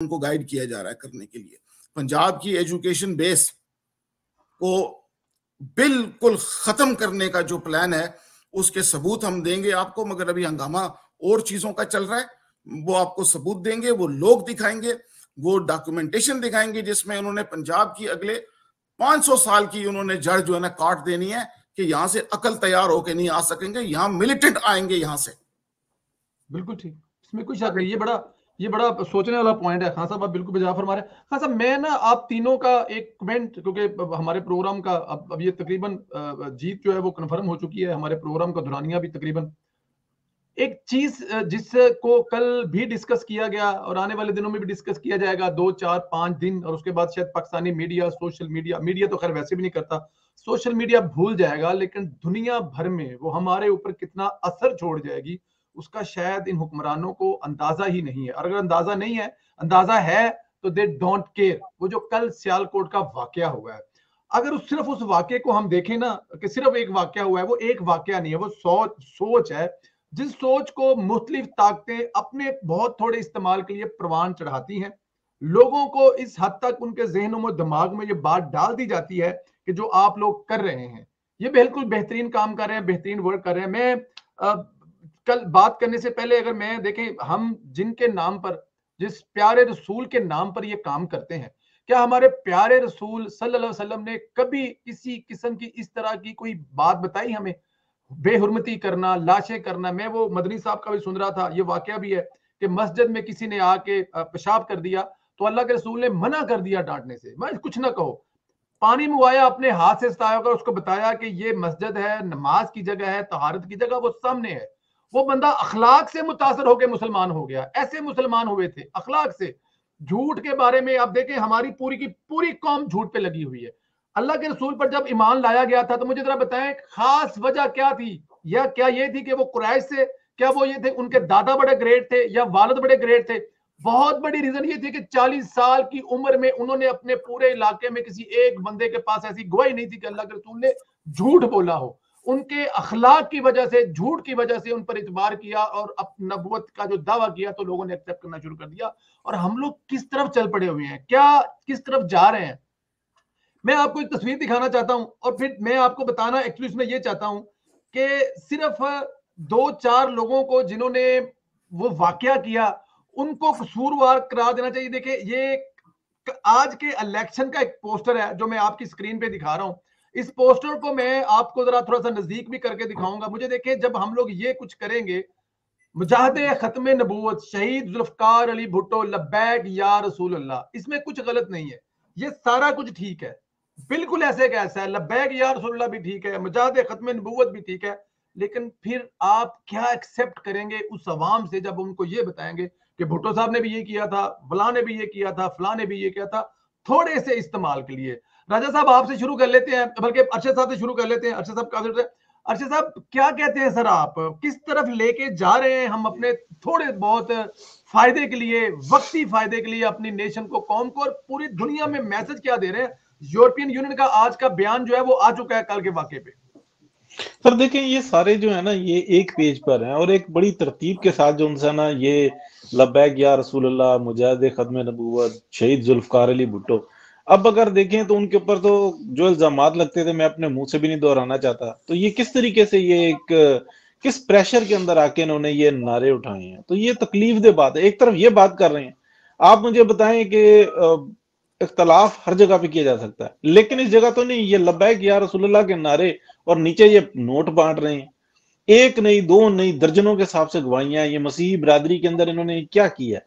उनको गाइड किया जा रहा है करने के लिए। पंजाब की एजुकेशन बेस को बिल्कुल खत्म करने का जो प्लान है उसके सबूत हम देंगे आपको, मगर अभी हंगामा और चीजों का चल रहा है, वो आपको सबूत देंगे, वो लोग दिखाएंगे, वो डॉक्यूमेंटेशन दिखाएंगे जिसमें उन्होंने पंजाब की अगले 500 साल की उन्होंने जड़ जो है ना काट देनी है कि यहां से अकल तैयार होकर नहीं आ सकेंगे, यहां मिलिटेंट आएंगे यहां से। बिल्कुल ठीक, इसमें कुछ शक नहीं। ये बड़ा सोचने वाला पॉइंट है। खान साहब आप बिल्कुल बजा फरमा रहे हैं। खान साहब मैं ना आप तीनों का एक कमेंट, क्योंकि हमारे प्रोग्राम का अब ये तकरीबन जीत जो है वो कंफर्म हो चुकी है, हमारे प्रोग्राम का दुरानिया भी तकरीबन। एक चीज जिसको कल भी डिस्कस किया गया और आने वाले दिनों में भी डिस्कस किया जाएगा 2 4 5 दिन, और उसके बाद शायद पाकिस्तानी मीडिया, सोशल मीडिया तो खैर वैसे भी नहीं करता, सोशल मीडिया भूल जाएगा, लेकिन दुनिया भर में वो हमारे ऊपर कितना असर छोड़ जाएगी उसका शायद इन हुक्मरानों को अंदाजा ही नहीं है। और अगर अंदाजा नहीं है, अंदाजा है तो दे डोंट केयर। वो जो कल सियालकोट का वाकया हुआ है, अगर सिर्फ उस वाक्य को हम देखें ना कि सिर्फ एक वाक्य हुआ है, वो एक वाक्य नहीं है, वो सोच है, जिस सोच को मुख्तलिफ ताकतें अपने बहुत थोड़े इस्तेमाल के लिए प्रवान चढ़ाती हैं। लोगों को इस हद तक उनके जहनों में, दिमाग में ये बात डाल दी जाती है कि जो आप लोग कर रहे हैं ये बिल्कुल बेहतरीन काम कर रहे हैं, बेहतरीन वर्क कर रहे हैं। मैं कल बात करने से पहले अगर मैं देखें, हम जिनके नाम पर, जिस प्यारे रसूल के नाम पर ये काम करते हैं, क्या हमारे प्यारे रसूल सल्लल्लाहु अलैहि वसल्लम ने कभी किसी किस्म की इस तरह की कोई बात बताई हमें? बेहुरमती करना, लाशें करना। मैं वो मदनी साहब का भी सुन रहा था, ये वाकया भी है कि मस्जिद में किसी ने आके पेशाब कर दिया तो अल्लाह के रसूल ने मना कर दिया डांटने से, मैं कुछ ना कहो। पानी मंगवाया, अपने हाथ से सताया होगा, उसको बताया कि ये मस्जिद है, नमाज की जगह है, तहारत की जगह, वो सामने है। वो बंदा अखलाक से मुतासर होकर मुसलमान हो गया। ऐसे मुसलमान हुए थे अखलाक से। झूठ के बारे में आप देखें, हमारी पूरी की पूरी कौम झूठ पे लगी हुई है। अल्लाह के रसूल पर जब ईमान लाया गया था तो मुझे जरा बताएं खास वजह क्या थी? या क्या ये थी कि वो कुरैश से, क्या वो ये थे उनके दादा बड़े ग्रेट थे या वालिद बड़े ग्रेट थे? बहुत बड़ी रीजन ये थी कि 40 साल की उम्र में उन्होंने अपने पूरे इलाके में किसी एक बंदे के पास ऐसी गवाही नहीं थी कि अल्लाह के रसूल ने झूठ बोला हो। उनके अखलाक की वजह से, झूठ की वजह से उन पर इतबार किया और नबूवत का जो दावा किया तो लोगों ने एक्सेप्ट करना शुरू कर दिया। और हम लोग किस तरफ चल पड़े हुए हैं, क्या किस तरफ जा रहे हैं? मैं आपको एक तस्वीर दिखाना चाहता हूं और फिर मैं आपको बताना एक्चुअली इसमें ये चाहता हूं कि सिर्फ 2 4 लोगों को जिन्होंने वो वाकया किया उनको कसूरवार करार देना चाहिए। देखिए, ये आज के इलेक्शन का एक पोस्टर है जो मैं आपकी स्क्रीन पे दिखा रहा हूं। इस पोस्टर को मैं आपको जरा थोड़ा सा नजदीक भी करके दिखाऊंगा। मुझे देखिए, जब हम लोग ये कुछ करेंगे, मुजाहिदे खत्म नबूवत शहीद जुल्फकार अली भुट्टो लब्बैक या रसूल अल्लाह, इसमें कुछ गलत नहीं है, ये सारा कुछ ठीक है, बिल्कुल ऐसे कैसा है, लब्बैक या रसूल अल्लाह भी ठीक है, मुजाहिदे खत्म नबूवत भी ठीक है। लेकिन फिर आप क्या एक्सेप्ट करेंगे उस अवाम से जब उनको ये बताएंगे कि भुट्टो साहब ने भी ये किया था, फलां ने भी ये किया था, फलां ने भी ये किया था, थोड़े से इस्तेमाल के लिए। राजा साहब आपसे शुरू कर लेते हैं, बल्कि अरशद साहब से शुरू कर लेते हैं। अरशद साहब काफी, अर्शद साहब क्या कहते हैं सर, आप किस तरफ लेके जा रहे हैं हम अपने थोड़े बहुत फायदे के लिए, वक्ती फायदे के लिए अपनी नेशन को, कौम को, और पूरी दुनिया में मैसेज क्या दे रहे हैं? यूरोपियन यूनियन का आज का बयान जो है वो आ चुका है कल के वाकये पे। सर देखें, ये सारे जो है ना ये एक पेज पर हैं और एक बड़ी तरतीब के साथ जो उनसे ना ये लब्बैक या रसूलुल्लाह, मुजाहिद खत्म नबूवत, शहीद जुल्फकार अली भुट्टो, अब अगर देखें तो उनके ऊपर तो जो इल्जामात लगते थे मैं अपने मुंह से भी नहीं दोहराना चाहता। तो ये किस तरीके से, ये एक किस प्रेशर के अंदर आके इन्होंने ये नारे उठाए हैं, तो ये तकलीफ दे बात है। एक तरफ ये बात कर रहे हैं, आप मुझे बताएं कि इख्तलाफ हर जगह पे किया जा सकता है, लेकिन इस जगह तो नहीं। ये लब्बैक या रसूलुल्लाह के नारे और नीचे ये नोट बांट रहे हैं, एक नहीं, दो नहीं, दर्जनों के हिसाब से गवाहियां। ये मसीही बिरादरी के अंदर इन्होंने क्या किया।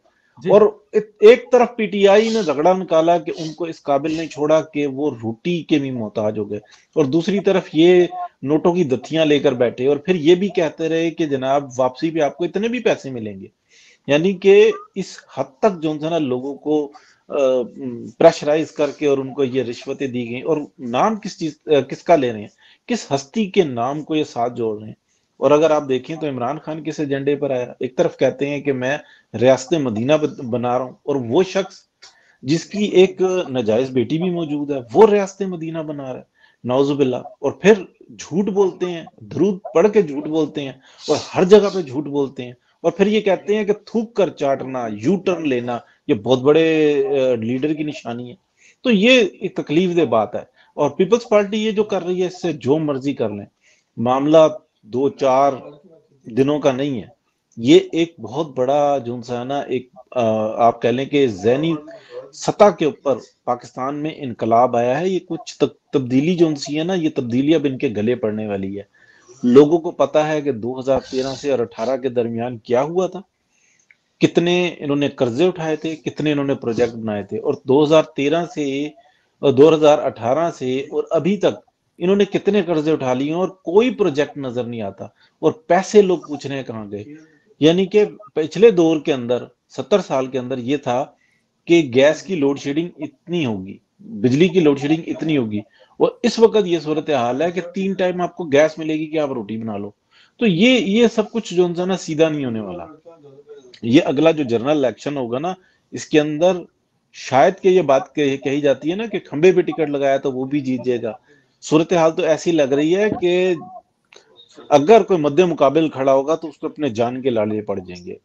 और एक तरफ पीटीआई ने झगड़ा निकाला कि उनको इस काबिल नहीं छोड़ा कि वो रोटी के भी मोहताज हो गए, और दूसरी तरफ ये नोटों की दथियां लेकर बैठे और फिर ये भी कहते रहे कि जनाब वापसी पे आपको इतने भी पैसे मिलेंगे। यानी कि इस हद तक जो है ना लोगों को प्रेशराइज करके और उनको ये रिश्वतें दी गई। और नाम किसका ले रहे हैं, किस हस्ती के नाम को ये साथ जोड़ रहे हैं। और अगर आप देखें तो इमरान खान किस एजेंडे पर आया, एक तरफ कहते हैं कि मैं रियासत मदीना बना रहा हूं, और वो शख्स जिसकी एक नाजायज बेटी भी मौजूद है वो रियासत मदीना बना रहा है, नौजुबिल्ला। और फिर झूठ बोलते हैं, दरूद पढ़ के झूठ बोलते हैं और हर जगह पे झूठ बोलते हैं, और फिर ये कहते हैं कि थूक कर चाटना, यू टर्न लेना, ये बहुत बड़े लीडर की निशानी है। तो ये एक तकलीफ दे बात है। और पीपल्स पार्टी ये जो कर रही है, इससे जो मर्जी कर लें, मामला 2-4 दिनों का नहीं है। ये एक बहुत बड़ा जो सा है ना, एक आप कह लें कि ज़हनी सतह के ऊपर पाकिस्तान में इनकलाब आया है। ये कुछ तब्दीली जो सी है ना, ये तब्दीली अब इनके गले पड़ने वाली है। लोगों को पता है कि 2013 से और 18 के दरमियान क्या हुआ था, कितने इन्होंने कर्जे उठाए थे, कितने इन्होंने प्रोजेक्ट बनाए थे, और 2013 से और 2018 से और अभी तक इन्होंने कितने कर्जे उठा लिए और कोई प्रोजेक्ट नजर नहीं आता, और पैसे लोग पूछ रहे हैं कहाँ गए। यानी कि पिछले दौर के अंदर 70 साल के अंदर ये था कि गैस की लोड शेडिंग इतनी होगी, बिजली की लोड शेडिंग इतनी होगी, और इस वक्त ये सूरत हाल है कि 3 टाइम आपको गैस मिलेगी कि आप रोटी बना लो। तो ये सब कुछ जो है ना सीधा नहीं होने वाला। ये अगला जो जनरल इलेक्शन होगा ना, इसके अंदर शायद कि ये बात कही जाती है ना कि खंबे पे टिकट लगाया तो वो भी जीत जाएगा। सूरत हाल तो ऐसी लग रही है कि अगर कोई मध्य मुकाबिल खड़ा होगा तो उसको अपने जान के लाले पड़ जाएंगे।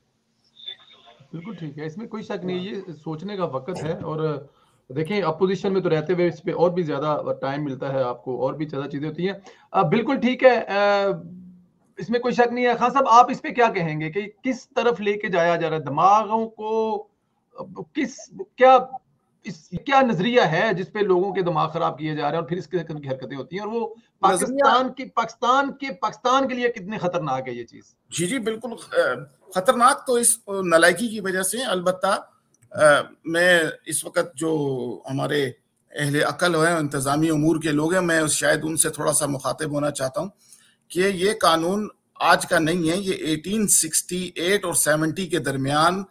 बिल्कुल ठीक है, इसमें कोई शक नहीं, ये सोचने का वक्त है। और देखें, अपोजिशन में तो रहते हुए इस पे और भी ज्यादा टाइम मिलता है आपको, और भी ज्यादा चीजें होती हैं। बिल्कुल ठीक है, इसमें कोई शक नहीं है। खान साहब, आप इस पे क्या कहेंगे कि किस तरफ लेके जाया जा रहा है दिमागों को? क्या नजरिया है जिसपे लोगों के दिमाग खराब किए जा रहे हैं और फिर इसके की हरकतें होती हैं, और वो पाकिस्तान के लिए कितने खतरनाक है ये चीज? जी जी बिल्कुल खतरनाक तो इस नलायकी की वजह से। अलबत्ता मैं इस वक्त जो हमारे अहले अकल है, इंतजामी उमूर के लोग हैं, मैं शायद उनसे थोड़ा सा मुखातिब होना चाहता हूँ कि ये कानून आज का नहीं है। ये 1868 और 70 के दरमियान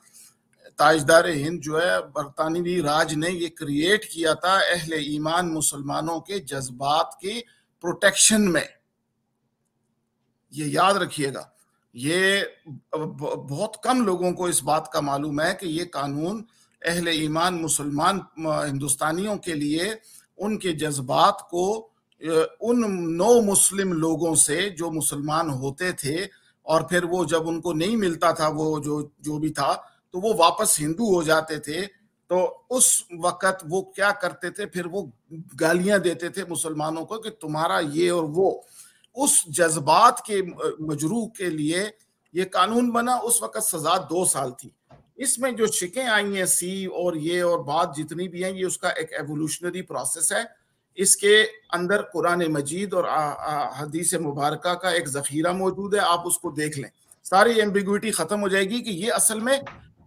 ताजदार हिंद जो है बरतानवी राज ने ये क्रिएट किया था अहले ईमान मुसलमानों के जज्बात की प्रोटेक्शन में। ये याद रखिएगा, ये बहुत कम लोगों को इस बात का मालूम है कि ये कानून अहले ईमान मुसलमान हिंदुस्तानियों के लिए उनके जज्बात को उन नो मुस्लिम लोगों से जो मुसलमान होते थे और फिर वो जब उनको नहीं मिलता था वो जो भी था तो वो वापस हिंदू हो जाते थे, तो उस वक्त वो क्या करते थे, फिर वो गालियां देते थे मुसलमानों को कि तुम्हारा ये और वो। उस जज्बात के मजरू के लिए ये कानून बना। उस वक्त सजा 2 साल थी। इसमें जो शिकें आई हैं सी और ये और बात जितनी भी हैं, ये उसका एक एवोल्यूशनरी प्रोसेस है। इसके अंदर कुरान मजीद और हदीस मुबारका का एक जखीरा मौजूद है, आप उसको देख लें, सारी एम्बिग्विटी खत्म हो जाएगी कि ये असल में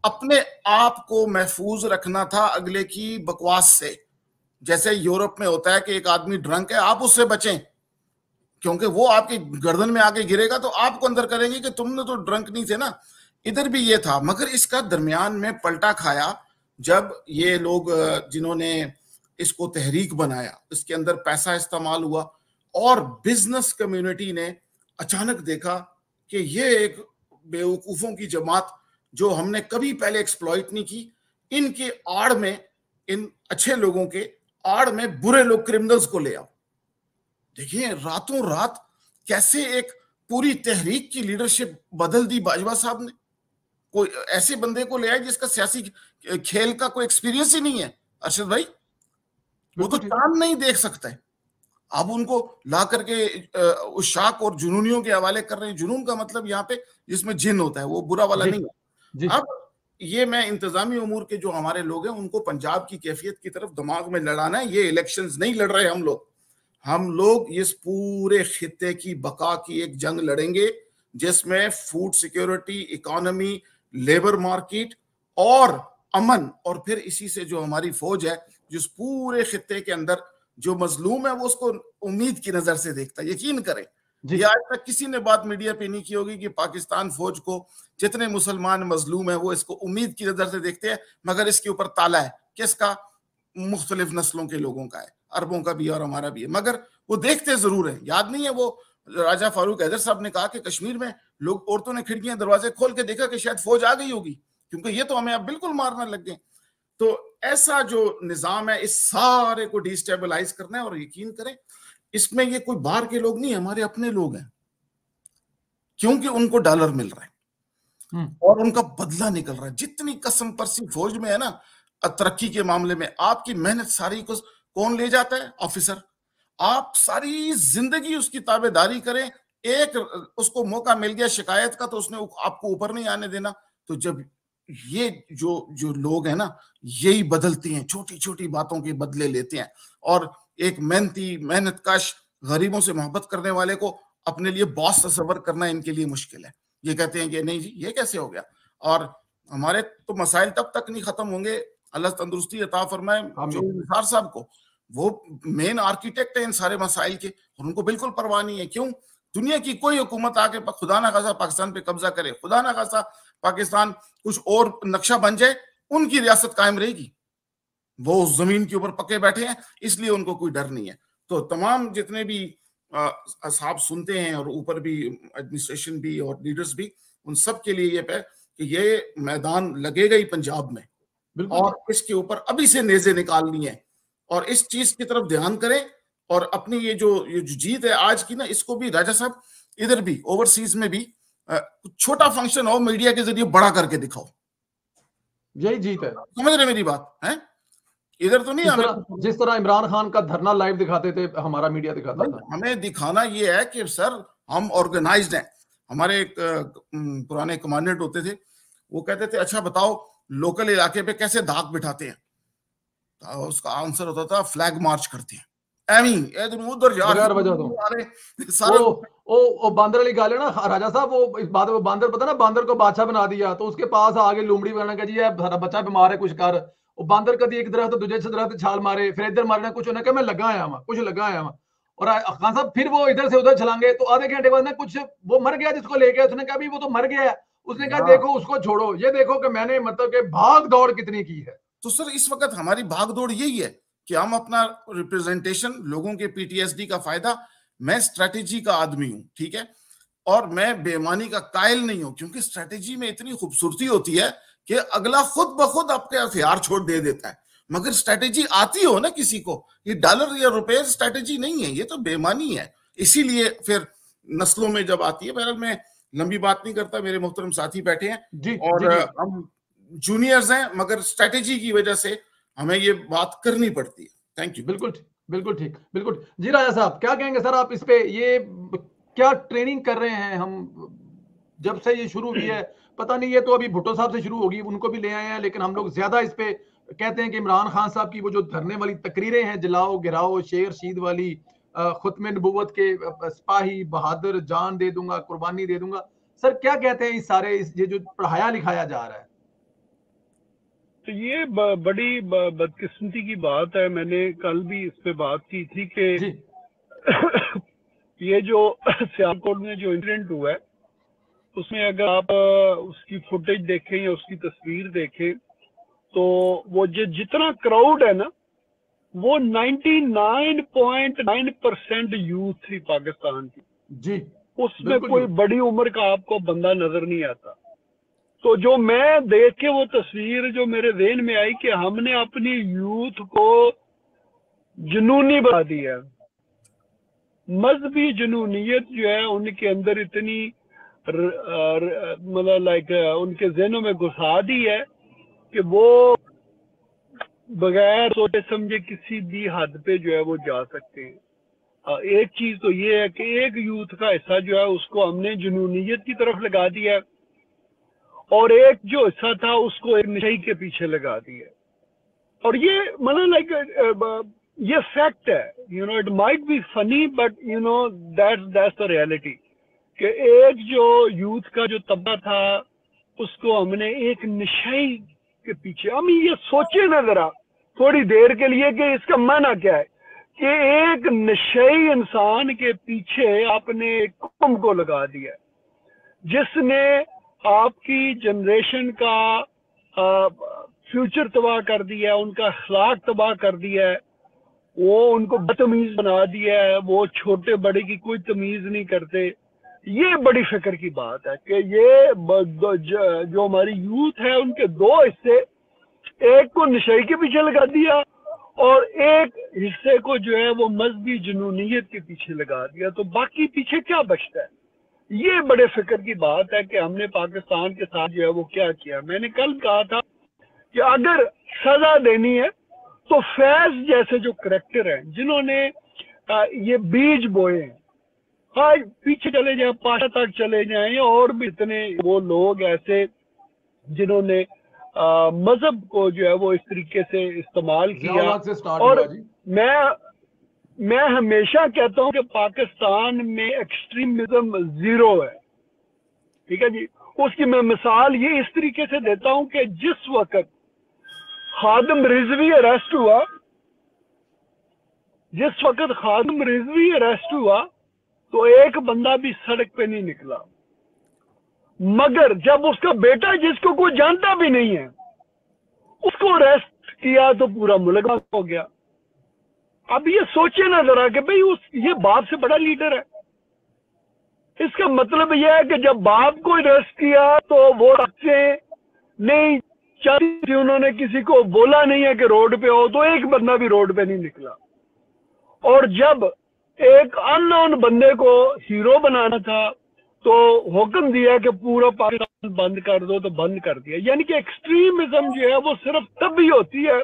अपने आप को महफूज रखना था अगले की बकवास से। जैसे यूरोप में होता है कि एक आदमी ड्रंक है, आप उससे बचें क्योंकि वो आपके गर्दन में आके गिरेगा तो आपको अंदर करेंगे कि तुमने तो ड्रंक नहीं थे ना। इधर भी ये था, मगर इसका दरमियान में पलटा खाया जब ये लोग जिन्होंने इसको तहरीक बनाया, इसके अंदर पैसा इस्तेमाल हुआ और बिजनेस कम्युनिटी ने अचानक देखा कि ये एक बेवकूफों की जमात जो हमने कभी पहले एक्सप्लॉइट नहीं की, इनके आड़ में, इन अच्छे लोगों के आड़ में बुरे लोग क्रिमिनल्स को ले आओ। देखिए रातों रात कैसे एक पूरी तहरीक की लीडरशिप बदल दी बाजवा साहब ने। कोई ऐसे बंदे को ले आए जिसका सियासी खेल का कोई एक्सपीरियंस ही नहीं है। अरशद भाई, वो तो चांद नहीं देख सकता है। अब उनको ला करके उस शाक और जुनूनियों के हवाले कर रहे हैं। जुनून का मतलब यहाँ पे जिसमें जिन होता है, वो बुरा वाला नहीं है। अब ये मैं इंतजामी उमूर के जो हमारे लोग हैं उनको पंजाब की कैफियत की तरफ दिमाग में लड़ाना है। ये इलेक्शंस नहीं लड़ रहे हम लोग इस पूरे खित्ते की बका की एक जंग लड़ेंगे जिसमें food security, economy, labour market और अमन, और फिर इसी से जो हमारी फौज है जिस पूरे खित्ते के अंदर जो मजलूम है वो उसको उम्मीद की नजर से देखता है। यकीन करें, ये आज तक किसी ने बात मीडिया पे नहीं की होगी कि पाकिस्तान फौज को जितने मुसलमान मजलूम है वो इसको उम्मीद की नजर से देखते हैं, मगर इसके ऊपर ताला है। किसका? मुख्तलिफ नस्लों के लोगों का है, अरबों का भी और हमारा भी है, मगर वो देखते जरूर है। याद नहीं है वो राजा फारूक हैदर साहब ने कहा कि कश्मीर में लोग, औरतों ने खिड़कियां दरवाजे खोल के देखा कि शायद फौज आ गई होगी क्योंकि ये तो हमें अब बिल्कुल मारने लग गए। तो ऐसा जो निजाम है इस सारे को डिस्टेबलाइज करना है। और यकीन करें इसमें ये कोई बाहर के लोग नहीं, हमारे अपने लोग हैं, क्योंकि उनको डॉलर मिल रहा है। और उनका बदला निकल रहा है। जितनी कसम परसी फौज में है ना तरक्की के मामले में, आपकी मेहनत सारी को कौन ले जाता है? ऑफिसर। आप सारी जिंदगी उसकी ताबेदारी करें, एक उसको मौका मिल गया शिकायत का तो उसने आपको ऊपर नहीं आने देना। तो जब ये जो लोग हैं ना, यही बदलती हैं, छोटी छोटी बातों के बदले लेते हैं, और एक मेहनती मेहनतकश गरीबों से मोहब्बत करने वाले को अपने लिए बॉस तस्वर करना इनके लिए मुश्किल है। ये कहते हैं कि नहीं जी ये कैसे हो गया। और हमारे तो मसाइल तब तक नहीं खत्म होंगे, अल्लाह तंदुरुस्ती अता फरमाए जो निसार साहब को, वो मेन आर्किटेक्ट है इन सारे मसाइल के, और उनको बिल्कुल परवाह नहीं है। क्यों? दुनिया की कोई हुकूमत आके खुदा ना खासा पाकिस्तान पे कब्जा करे, खुदा ना खासा पाकिस्तान कुछ और नक्शा बन जाए, उनकी रियासत कायम रहेगी। वो उस जमीन के ऊपर पक्के बैठे हैं, इसलिए उनको कोई डर नहीं है। तो तमाम जितने भी साहब सुनते हैं और ऊपर भी एडमिनिस्ट्रेशन भी और लीडर्स भी, उन सब के लिए ये है कि ये मैदान लगेगा ही पंजाब में, और इसके ऊपर अभी से नेज़े निकालनी है, और इस चीज की तरफ ध्यान करें। और अपनी ये जो जीत है आज की ना, इसको भी राजा साहब इधर भी ओवरसीज में भी छोटा फंक्शन हो, मीडिया के जरिए बड़ा करके दिखाओ। यही जीत है, समझ रहे मेरी बात है? इधर तो नहीं, जिस तरह इमरान खान का धरना लाइव दिखाते थे, हमारा मीडिया दिखाता था। हमें दिखाना ये है कि सर हम ऑर्गेनाइज्ड हैं। हमारे एक पुराने कमांडेंट होते थे, वो कहते थे अच्छा बताओ लोकल इलाके पे कैसे धाक बिठाते हैं? तो उसका आंसर होता था फ्लैग मार्च करते हैं। उधर ओ बांदर वाली गाल है ना राजा साहब, वो बांदर पता ना, बांदर को बादशाह बना दिया, तो उसके पास आगे लुमड़ी बनाने का जी है बच्चा बीमार है कुछ कर, वो बांदर कभी एक दरख्त दूजे दरख्त छाल मारे, फिर इधर मारना कुछ, उन्हें कहा मैं लगा आया वहां, कुछ लगा आया वहां, और खान साहब फिर वो इधर से उधर छलांगे, तो आधे घंटे बाद ना कुछ वो मर गया जिसको ले गया, उसने कहा भी वो तो मर गया है, उसने कहा देखो उसको छोड़ो, ये देखो कि मैंने मतलब कि भाग दौड़ कितनी की है। तो सर इस वक्त हमारी भाग दौड़ यही है कि हम अपना रिप्रेजेंटेशन, लोगों के पीटीएसडी का फायदा, मैं स्ट्रेटेजी का आदमी हूं, ठीक है, और मैं बेईमानी का कायल नहीं हूं, क्योंकि स्ट्रेटेजी में इतनी खूबसूरती होती है कि अगला खुद ब खुद आपके हथियार छोड़ दे देता है। मगर स्ट्रेटेजी आती हो ना किसी को, ये डॉलर या रुपए स्ट्रेटेजी नहीं है, ये तो बेईमानी है। इसीलिए फिर नस्लों में जब आती है, बहरहाल मैं लंबी बात नहीं करता, मेरे मोहतरम साथी बैठे हैं जी, और हम जूनियर्स हैं, मगर स्ट्रेटेजी की वजह से हमें ये बात करनी पड़ती है। Thank you. बिल्कुल ठीक बिल्कुल जी। राजा साहब क्या कहेंगे सर आप इस पे, ये क्या ट्रेनिंग कर रहे हैं हम जब से ये शुरू हुई है? पता नहीं, ये तो अभी भुट्टो साहब से शुरू होगी, उनको भी ले आए हैं, लेकिन हम लोग ज्यादा इस पे कहते हैं कि इमरान खान साहब की वो जो धरने वाली तकरीरें हैं, जलाओ गिराओ शेर शीद वाली, खुत्मे नबूवत के सिपाही बहादुर, जान दे दूंगा, कुर्बानी दे दूंगा, सर क्या कहते हैं इस सारे ये जो पढ़ाया लिखाया जा रहा है? तो ये बड़ी बदकिस्मती की बात है। मैंने कल भी इस पे बात की थी कि ये जो सियालकोट में जो इंसिडेंट हुआ है, उसमें अगर आप उसकी फुटेज देखें या उसकी तस्वीर देखें, तो वो जितना क्राउड है ना, वो 99.9% यूथ थी पाकिस्तान की जी। उसमें कोई बड़ी उम्र का आपको बंदा नजर नहीं आता। तो जो मैं देख के वो तस्वीर जो मेरे ज़हन में आई कि हमने अपनी यूथ को जुनूनी बना दिया, मजहबी जुनूनियत जो है उनके अंदर इतनी मतलब लाइक उनके ज़हनों में घुसा दी है कि वो बगैर सोचे समझे किसी भी हद पे जो है वो जा सकते हैं। एक चीज तो ये है कि एक यूथ का हिस्सा जो है उसको हमने जुनूनियत की तरफ लगा दिया है, और एक जो हिस्सा था उसको एक नशे के पीछे लगा दिया। और ये मतलब लाइक ये फैक्ट है, you know, it might be funny but you know that's the reality कि एक जो यूथ का जो तबका था उसको हमने एक नशे के पीछे, हम ये सोचे ना जरा थोड़ी देर के लिए कि इसका माना क्या है कि एक नशेई इंसान के पीछे आपने एक कौम को लगा दिया जिसने आपकी जनरेशन का फ्यूचर तबाह कर दिया है, उनका अखलाक तबाह कर दिया है, वो उनको बदतमीज बना दिया है, वो छोटे बड़े की कोई तमीज नहीं करते। ये बड़ी फिक्र की बात है कि ये जो हमारी यूथ है उनके दो हिस्से, एक को नशे के पीछे लगा दिया और एक हिस्से को जो है वो मजहबी जुनूनियत के पीछे लगा दिया। तो बाकी पीछे क्या बचता है? ये बड़े फिक्र की बात है कि हमने पाकिस्तान के साथ जो है वो क्या किया। मैंने कल कहा था कि अगर सजा देनी है तो फैज जैसे जो करेक्टर हैं जिन्होंने ये बीज बोए हैं, हाँ पीछे चले जाए, पाशा तक चले जाएं, और भी इतने वो लोग ऐसे जिन्होंने मजहब को जो है वो इस तरीके से इस्तेमाल किया। और मैं हमेशा कहता हूं कि पाकिस्तान में एक्सट्रीमिज्म जीरो है, ठीक है जी। उसकी मैं मिसाल ये इस तरीके से देता हूं कि जिस वक्त खादिम रिजवी अरेस्ट हुआ, जिस वक्त खादिम रिजवी अरेस्ट हुआ तो एक बंदा भी सड़क पे नहीं निकला, मगर जब उसका बेटा जिसको कोई जानता भी नहीं है उसको अरेस्ट किया तो पूरा मुल्क हो गया। अब ये सोचे ना जरा कि भाई ये बाप से बड़ा लीडर है। इसका मतलब यह है कि जब बाप को अरेस्ट किया तो वो बच्चे नहीं चाहती, उन्होंने किसी को बोला नहीं है कि रोड पे हो, तो एक बंदा भी रोड पे नहीं निकला। और जब एक अननोन बंदे को हीरो बनाना था तो हुक्म दिया कि पूरा पाकिस्तान बंद कर दो, तो बंद कर दिया। यानी कि एक्सट्रीमिज्म जो है वो सिर्फ तब भी होती है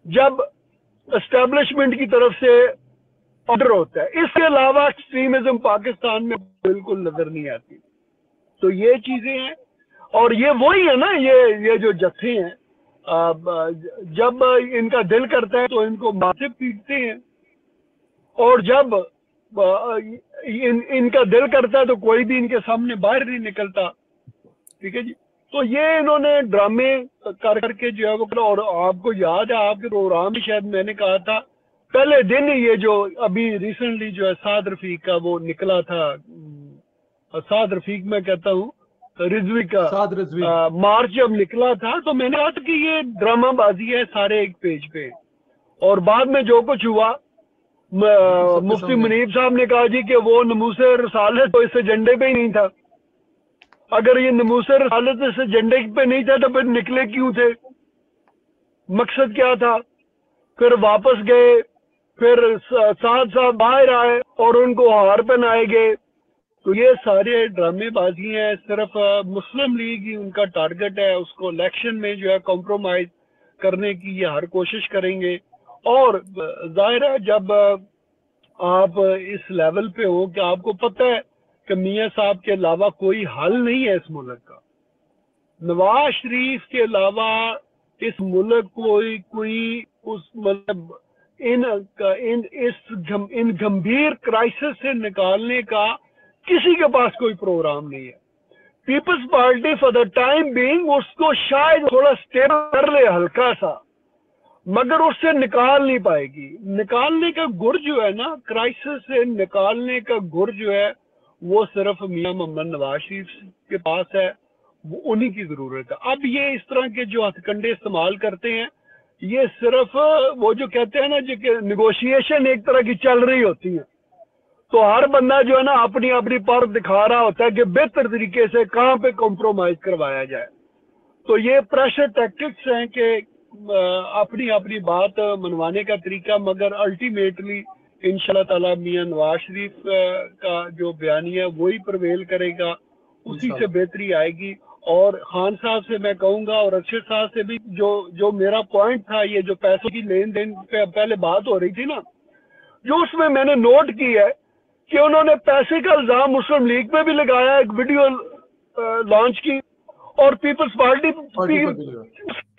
जब एस्टेब्लिशमेंट की तरफ से ऑर्डर होता है। इसके अलावा एक्सट्रीमिज्म पाकिस्तान में बिल्कुल नजर नहीं आती। तो ये चीजें हैं, और ये वही है ना, ये जो जत्थे हैं, जब इनका दिल करता है तो इनको माथे पीटते हैं, और जब इनका दिल करता है तो कोई भी इनके सामने बाहर नहीं निकलता, ठीक है जी। तो ये इन्होंने ड्रामे कर करके जो है वो, और आपको याद है आपके प्रोग्राम में शायद मैंने कहा था पहले दिन ये जो अभी रिसेंटली जो है साद रफीक का वो निकला था, साद रफीक मैं कहता हूँ रिजवी का मार्च जब निकला था, तो मैंने कहा था कि ये ड्रामाबाजी है सारे एक पेज पे। और बाद में जो कुछ हुआ, मुफ्ती मुनीब साहब ने कहा जी कि वो नमूसे रसालत तो इस एजेंडे पे ही नहीं था। अगर ये नमूसे रसालत इस एजेंडे पे नहीं था तो फिर निकले क्यों थे, मकसद क्या था? फिर वापस गए, फिर साथ साथ बाहर आए और उनको हार पहनाए गए। तो ये सारे ड्रामेबाजी हैं, सिर्फ मुस्लिम लीग ही उनका टारगेट है। उसको इलेक्शन में जो है कॉम्प्रोमाइज करने की ये हर कोशिश करेंगे। और जाहिर है जब आप इस लेवल पे हो कि आपको पता है कि मियां साहब के अलावा कोई हल नहीं है इस मुल्क का, नवाज शरीफ के अलावा इस मुल्क को कोई उस मतलब इन गंभीर क्राइसिस से निकालने का किसी के पास कोई प्रोग्राम नहीं है। Peoples Party for the time being उसको शायद थोड़ा स्टेबल कर ले हल्का सा, मगर उससे निकाल नहीं पाएगी। निकालने का गुर जो है ना, क्राइसिस से निकालने का गुर जो है वो सिर्फ मियां मोहम्मद नवाज शरीफ के पास है, वो उन्हीं की जरूरत है। अब ये इस तरह के जो हथकंडे इस्तेमाल करते हैं, ये सिर्फ वो जो कहते हैं ना जो निगोशिएशन एक तरह की चल रही होती है, तो हर बंदा जो है ना अपनी अपनी पावर दिखा रहा होता है कि बेहतर तरीके से कहाँ पे कॉम्प्रोमाइज करवाया जाए। तो ये प्रेशर टैक्टिक्स हैं कि अपनी अपनी बात मनवाने का तरीका, मगर अल्टीमेटली इंशाल्लाह ताला मियां नवाज शरीफ का जो बयानिया वही प्रवेल करेगा, उसी से बेहतरी आएगी। और खान साहब से मैं कहूंगा और अरशद साहब से भी, जो मेरा पॉइंट था, ये जो पैसों की लेन देन पे पहले बात हो रही थी ना, जो उसमें मैंने नोट की है कि उन्होंने पैसे का इल्जाम मुस्लिम लीग पे भी लगाया, एक वीडियो लॉन्च की, और पीपल्स पार्टी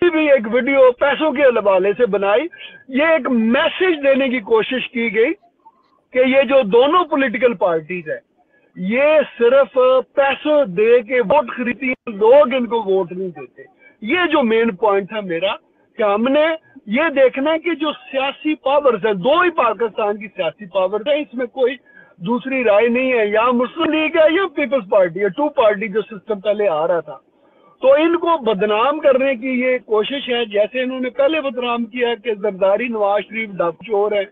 भी एक वीडियो पैसों के हवाले से बनाई। ये एक मैसेज देने की कोशिश की गई कि ये जो दोनों पॉलिटिकल पार्टीज है ये सिर्फ पैसों दे के वोट खरीदती हैं, लोग इनको वोट नहीं देते। ये जो मेन पॉइंट था मेरा, कि हमने ये देखना है कि जो सियासी पावर्स है, दो ही पाकिस्तान की सियासी पावर्स है, इसमें कोई दूसरी राय नहीं है, या मुस्लिम लीग है या पीपल्स पार्टी है, टू पार्टी जो सिस्टम पहले आ रहा था। तो इनको बदनाम करने की ये कोशिश है, जैसे इन्होंने पहले बदनाम किया कि जरदारी नवाज शरीफ डाकू चोर है।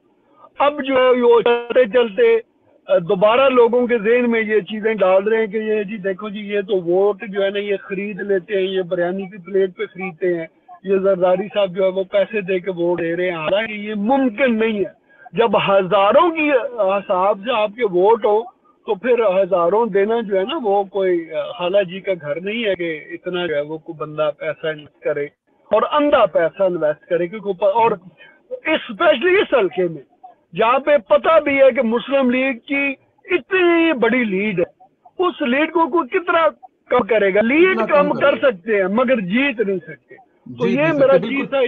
अब जो है वो चलते चलते दोबारा लोगों के ज़हन में ये चीजें डाल रहे हैं कि ये जी देखो जी, ये तो वोट जो है ना ये खरीद लेते हैं, ये बिरयानी की प्लेट पे खरीदते हैं, ये जरदारी साहब जो है वो पैसे दे के वोट दे रहे हैं। हालांकि ये मुमकिन नहीं है। जब हजारों की हिसाब से आपके वोट हो तो फिर हजारों देना जो है ना वो कोई खाला जी का घर नहीं है कि इतना जो है वो कोई बंदा पैसा इन्वेस्ट करे और अंधा पैसा इन्वेस्ट करे, क्योंकि और स्पेशली इस हल्के में जहाँ पे पता भी है कि मुस्लिम लीग की इतनी बड़ी लीड है, उस लीड को कोई कितना कम करेगा? लीड कम कर सकते हैं मगर जीत नहीं सकते। तो ये मेरा चीज था।